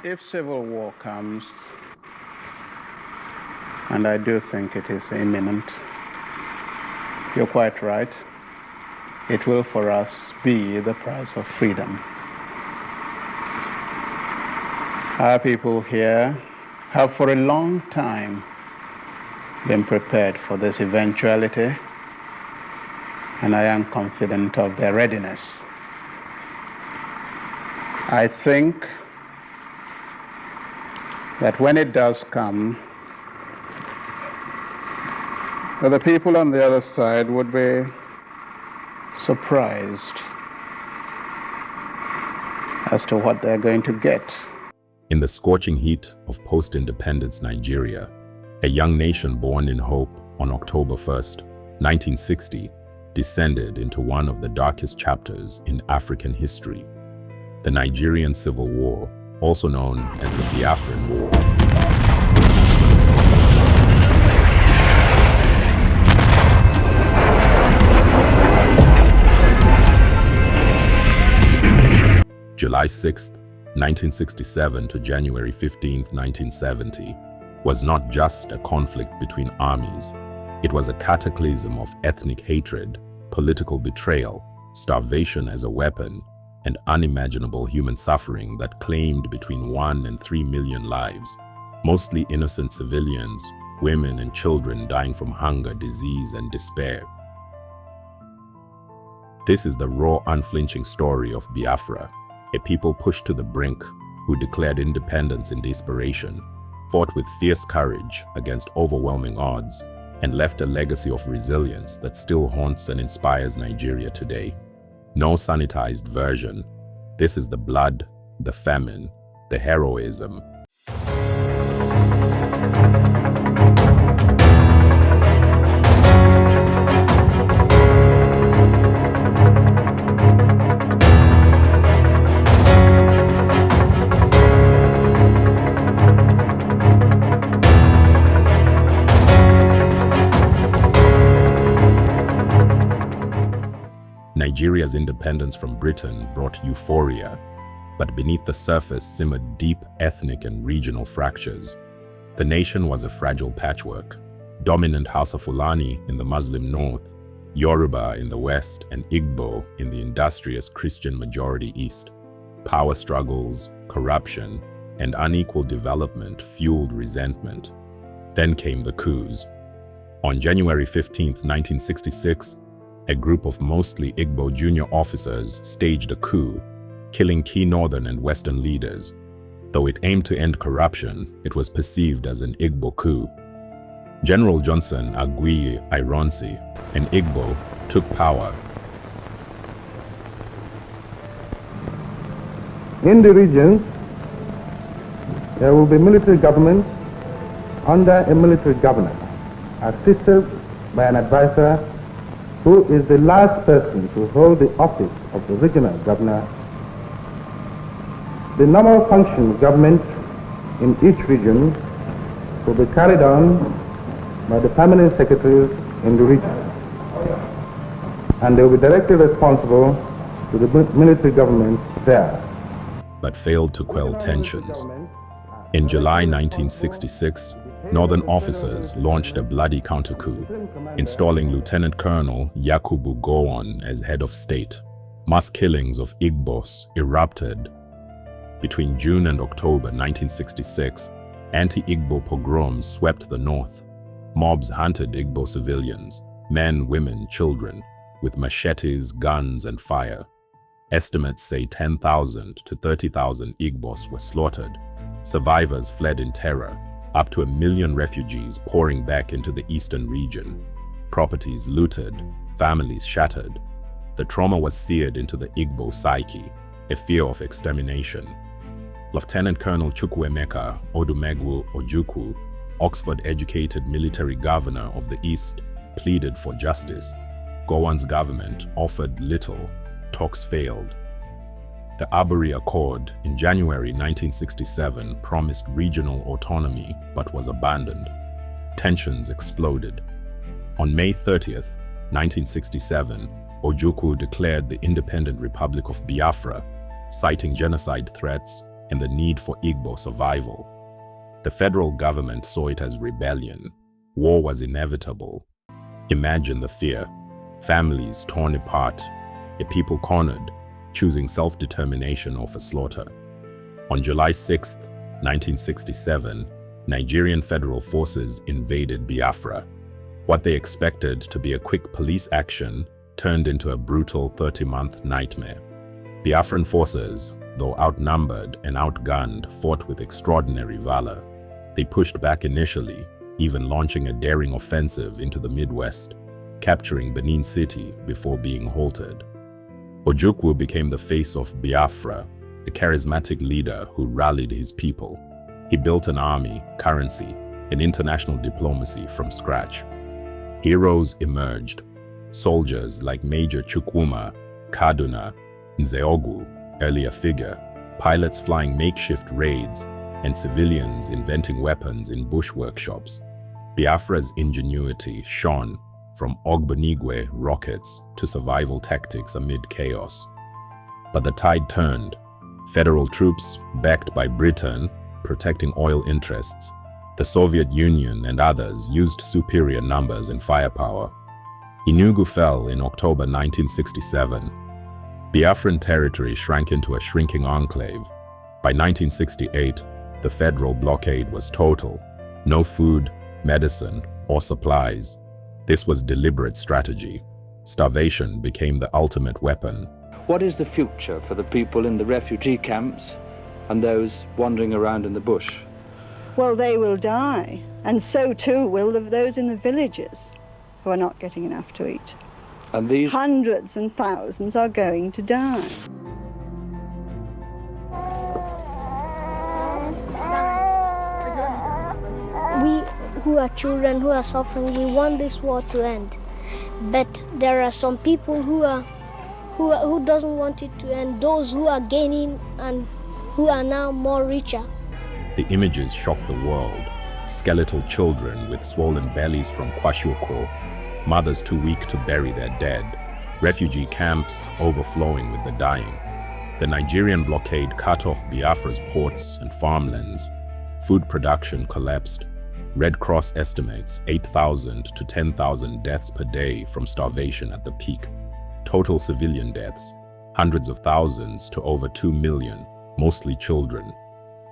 If civil war comes, and I do think it is imminent, you're quite right. It will for us be the price of freedom. Our people here have for a long time been prepared for this eventuality, and I am confident of their readiness. I think that when it does come, that the people on the other side would be surprised as to what they're going to get. In the scorching heat of post-independence Nigeria, a young nation born in hope on October 1st, 1960, descended into one of the darkest chapters in African history, the Nigerian Civil War, also known as the Biafra War. July 6, 1967 to January 15, 1970, was not just a conflict between armies. It was a cataclysm of ethnic hatred, political betrayal, starvation as a weapon, and unimaginable human suffering that claimed between 1 and 3 million lives, mostly innocent civilians, women and children dying from hunger, disease, and despair. This is the raw, unflinching story of Biafra, a people pushed to the brink who declared independence in desperation, fought with fierce courage against overwhelming odds, and left a legacy of resilience that still haunts and inspires Nigeria today. No sanitized version. This is the blood, the famine, the heroism. Nigeria's independence from Britain brought euphoria, but beneath the surface simmered deep ethnic and regional fractures. The nation was a fragile patchwork. Dominant Hausa Fulani in the Muslim north, Yoruba in the west, and Igbo in the industrious Christian majority east. Power struggles, corruption, and unequal development fueled resentment. Then came the coups. On January 15, 1966, a group of mostly Igbo junior officers staged a coup, killing key northern and western leaders. Though it aimed to end corruption, it was perceived as an Igbo coup. General Johnson Agui Ironsi, an Igbo, took power. In the regions, there will be military government under a military governor, assisted by an advisor who is the last person to hold the office of the regional governor. The normal function of government in each region will be carried on by the permanent secretaries in the region, and they will be directly responsible to the military government there. But failed to quell tensions. In July 1966, Northern officers launched a bloody counter-coup, installing Lieutenant Colonel Yakubu Gowon as head of state. Mass killings of Igbos erupted. Between June and October 1966, anti-Igbo pogroms swept the north. Mobs hunted Igbo civilians, men, women, children, with machetes, guns, and fire. Estimates say 10,000 to 30,000 Igbos were slaughtered. Survivors fled in terror. Up to 1 million refugees pouring back into the eastern region. Properties looted, families shattered. The trauma was seared into the Igbo psyche, a fear of extermination. Lieutenant Colonel Chukwuemeka Odumegwu Ojukwu, Oxford-educated military governor of the East, pleaded for justice. Gowon's government offered little. Talks failed. The Aburi Accord in January 1967 promised regional autonomy but was abandoned. Tensions exploded. On May 30th, 1967, Ojukwu declared the Independent Republic of Biafra, citing genocide threats and the need for Igbo survival. The federal government saw it as rebellion. War was inevitable. Imagine the fear. Families torn apart, a people cornered, choosing self-determination over slaughter. On July 6, 1967, Nigerian federal forces invaded Biafra. What they expected to be a quick police action turned into a brutal 30-month nightmare. Biafran forces, though outnumbered and outgunned, fought with extraordinary valor. They pushed back initially, even launching a daring offensive into the Midwest, capturing Benin City before being halted. Ojukwu became the face of Biafra, a charismatic leader who rallied his people. He built an army, currency, and international diplomacy from scratch. Heroes emerged. Soldiers like Major Chukwuma, Kaduna, Nzeogwu, earlier figure, pilots flying makeshift raids, and civilians inventing weapons in bush workshops. Biafra's ingenuity shone from Ogbonigwe rockets to survival tactics amid chaos. But the tide turned. Federal troops, backed by Britain, protecting oil interests. The Soviet Union and others used superior numbers and firepower. Enugu fell in October 1967. Biafran territory shrank into a shrinking enclave. By 1968, the federal blockade was total. No food, medicine, or supplies. This was deliberate strategy. Starvation became the ultimate weapon. What is the future for the people in the refugee camps and those wandering around in the bush? Well, they will die, and so too will those in the villages who are not getting enough to eat. And these hundreds and thousands are going to die. We who are children, who are suffering, we want this war to end. But there are some people who doesn't want it to end, those who are gaining and who are now more richer. The images shocked the world. Skeletal children with swollen bellies from Kwashiorkor, mothers too weak to bury their dead, refugee camps overflowing with the dying. The Nigerian blockade cut off Biafra's ports and farmlands. Food production collapsed. Red Cross estimates 8,000 to 10,000 deaths per day from starvation at the peak. Total civilian deaths, hundreds of thousands to over 2 million, mostly children.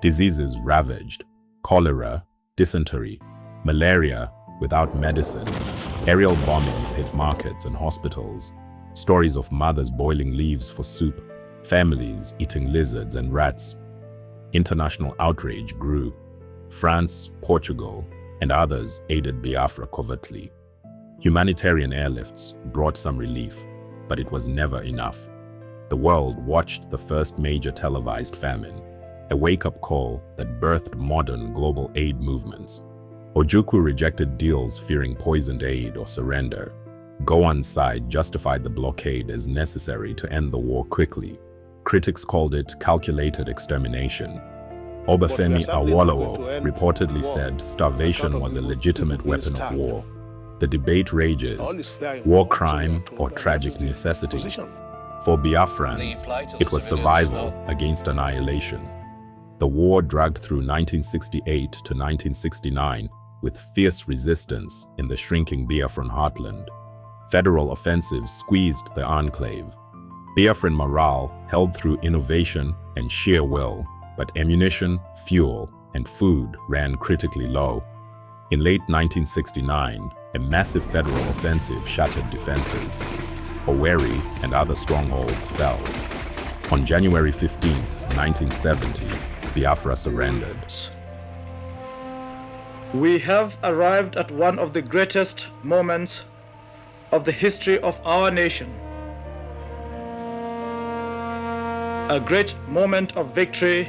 Diseases ravaged, cholera, dysentery, malaria without medicine. Aerial bombings hit markets and hospitals. Stories of mothers boiling leaves for soup, families eating lizards and rats. International outrage grew. France, Portugal, and others aided Biafra covertly. Humanitarian airlifts brought some relief, but it was never enough. The world watched the first major televised famine, a wake-up call that birthed modern global aid movements. Ojukwu rejected deals fearing poisoned aid or surrender. Gowon's side justified the blockade as necessary to end the war quickly. Critics called it calculated extermination. Obafemi Awolowo reportedly said starvation was a legitimate weapon of war. The debate rages, war crime or tragic necessity. For Biafrans, it was survival against annihilation. The war dragged through 1968 to 1969 with fierce resistance in the shrinking Biafran heartland. Federal offensives squeezed the enclave. Biafran morale held through innovation and sheer will, but ammunition, fuel, and food ran critically low. In late 1969, a massive federal offensive shattered defenses. Owerri and other strongholds fell. On January 15, 1970, Biafra surrendered. We have arrived at one of the greatest moments of the history of our nation. A great moment of victory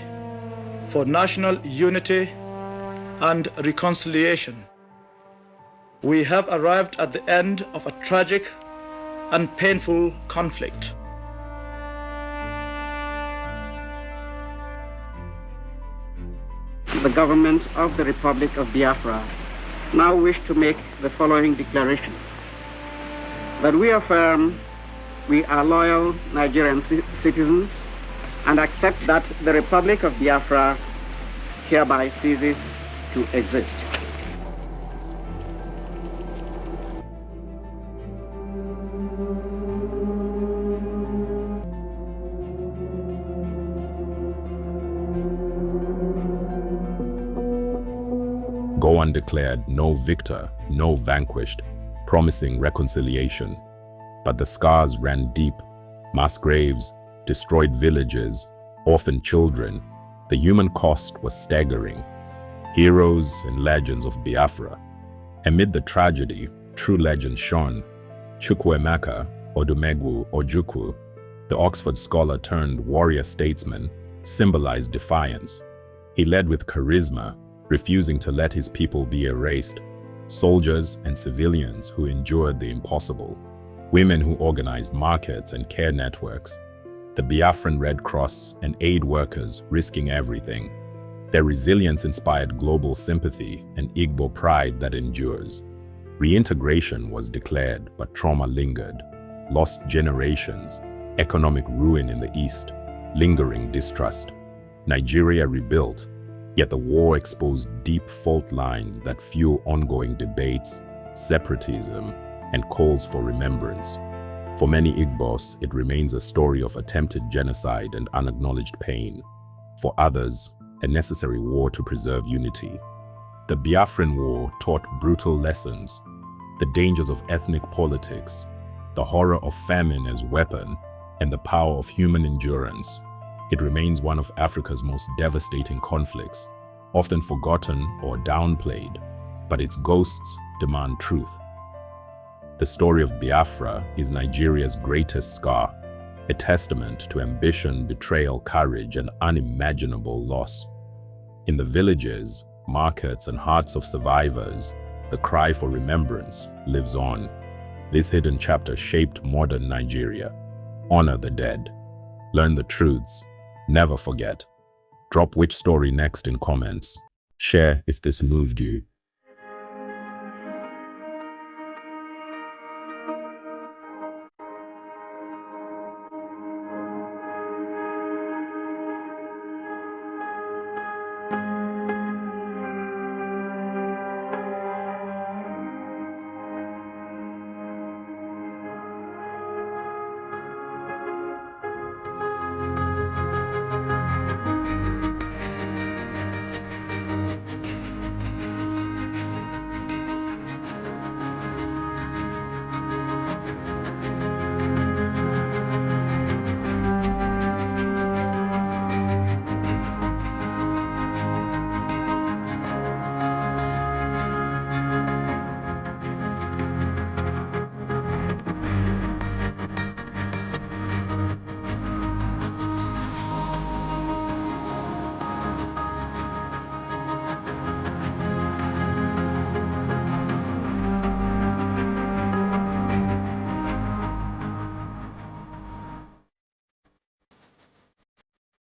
for national unity and reconciliation. We have arrived at the end of a tragic and painful conflict. The government of the Republic of Biafra now wish to make the following declaration: that we affirm we are loyal Nigerian citizens and accept that the Republic of Biafra hereby ceases to exist. Gowon declared no victor, no vanquished, promising reconciliation. But the scars ran deep: mass graves, destroyed villages, orphaned children. The human cost was staggering. Heroes and legends of Biafra. Amid the tragedy, true legends shone. Chukwuemeka Odumegwu Ojukwu, the Oxford scholar turned warrior statesman, symbolized defiance. He led with charisma, refusing to let his people be erased. Soldiers and civilians who endured the impossible. Women who organized markets and care networks. The Biafran Red Cross and aid workers risking everything. Their resilience inspired global sympathy and Igbo pride that endures. Reintegration was declared, but trauma lingered. Lost generations, economic ruin in the East, lingering distrust. Nigeria rebuilt, yet the war exposed deep fault lines that fuel ongoing debates, separatism, and calls for remembrance. For many Igbos, it remains a story of attempted genocide and unacknowledged pain. For others, a necessary war to preserve unity. The Biafran War taught brutal lessons: the dangers of ethnic politics, the horror of famine as weapon, and the power of human endurance. It remains one of Africa's most devastating conflicts, often forgotten or downplayed, but its ghosts demand truth. The story of Biafra is Nigeria's greatest scar, a testament to ambition, betrayal, courage, and unimaginable loss. In the villages, markets, and hearts of survivors, the cry for remembrance lives on. This hidden chapter shaped modern Nigeria. Honor the dead. Learn the truths. Never forget. Drop which story next in comments. Share if this moved you.